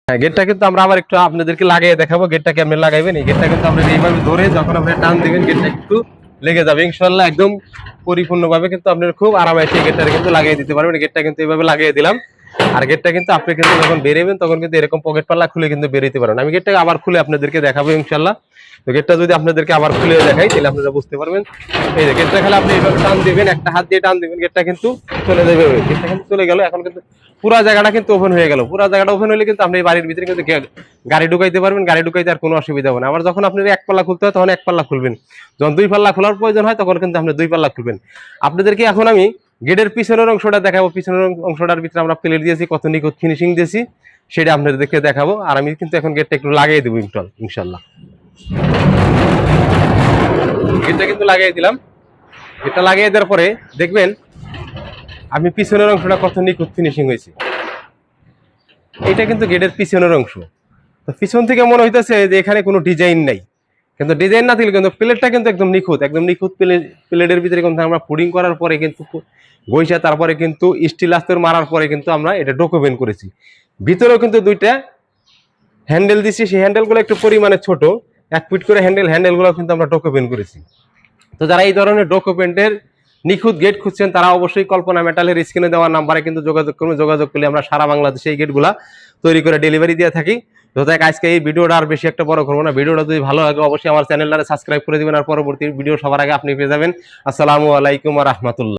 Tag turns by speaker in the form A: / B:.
A: হ্যাঁ, গেটটা কিন্তু আমরা আবার একটু আপনাদেরকে লাগিয়ে দেখাবো। গেটটা কেমন লাগাইবেন, এই গেটটা কিন্তু আপনারা এইভাবে ধরে যখন আপনি টান দিবেন গেটটা একটু লেগে যাবে ইনশাআল্লাহ। একদম পরিপূর্ণভাবে কিন্তু আপনারা খুব আরামে এই গেটটা কিন্তু লাগিয়ে দিতে পারবেন। গেটটা কিন্তু এইভাবে লাগিয়ে দিলাম। আর গেটটা কিন্তু আপনি কিন্তু যখন বেরোবেন তখন কিন্তু এরকম পকেট পাল্লা খুলে কিন্তু বেরোতে পারেন। আমি গেটটাকে আবার খুলে আপনাদেরকে দেখাবো ইনশাআল্লাহ। তো গেটটা যদি আপনাদেরকে আবার খুলে দেখাই তাহলে আপনারা বুঝতে পারবেন। এই যে গেটটা খেলে আপনি এইভাবে টান দিবেন, একটা হাত দিয়ে টান দিবেন, গেটটা কিন্তু চলে যাবে। গেটটা কিন্তু চলে গেল। এখন কিন্তু পুরা জায়গাটা কিন্তু ওপেন হয়ে গেল। পুরা জায়গাটা ওপেন হলে কিন্তু আপনি বাড়ির ভিতরে কিন্তু গাড়ি ঢুকাইতে পারবেন। গাড়ি ঢুকাইতে আর কোনো অসুবিধা হবে না। আবার যখন আপনার এক পাল্লা খুলতে হয় তখন এক পাল্লা খুলবেন, যখন দুই পাল্লা খোলার প্রয়োজন হয় তখন কিন্তু আপনি দুই পাল্লা খুলবেন। আপনাদেরকে এখন আমি গেটের পিছনের অংশটা দেখাবো। পিছনের অংশটার ভিতরে আমরা প্লেট দিয়েছি, কত নিখুঁত ফিনিশিং দিয়েছি সেটা আপনাদেরকে দেখাবো। আর আমি কিন্তু এখন গেটটা একটু লাগিয়ে দেবো ইনশাল্লাহ। গেটটা কিন্তু লাগিয়ে দিলাম। গেটটা লাগিয়ে দেওয়ার পরে দেখবেন আমি পিছনের অংশটা কত নিখুঁত ফিনিশিং হয়েছে। এটা কিন্তু গেটের পিছনের অংশ। তো পিছন থেকে মনে হইতেছে যে এখানে কোনো ডিজাইন নাই, কিন্তু ডিজাইন না থাকলে কিন্তু প্লেটটা কিন্তু একদম নিখুঁত, একদম নিখুঁত প্লেটের ভিতরে কিন্তু আমরা পুডিং করার পরে কিন্তু গইসা তারপরে কিন্তু স্টিল আস্তর মারার পরে কিন্তু আমরা এটা ডকুমেন্ট করেছি। ভিতরেও কিন্তু দুইটা হ্যান্ডেল দিছি, সেই হ্যান্ডেলগুলো একটু পরিমাণে ছোট, 1 ফিট করে হ্যান্ডেলগুলো কিন্তু আমরা ডকুমেন্ট করেছি। তো যারা এই ধরনের ডকুমেন্টের নিখুঁত গেট খুঁজছেন তারা অবশ্যই কল্পনা মেটালের স্ক্রিনে দেওয়া নাম্বারে কিন্তু যোগাযোগ করুন। যোগাযোগ করলে আমরা সারা বাংলাদেশে এই গেটগুলা তৈরি করে ডেলিভারি দিয়ে থাকি। তো দেখ আজকে এই ভিডিওটা আর বেশি একটা বড় করবো না। ভিডিওটা যদি ভালো লাগে অবশ্যই আমার চ্যানেলটা সাবস্ক্রাইব করে দিবেন, আর পরবর্তী ভিডিও সবার আগে আপনি পেয়ে যাবেন। আসসালামু আলাইকুম ওয়া রাহমাতুল্লাহ।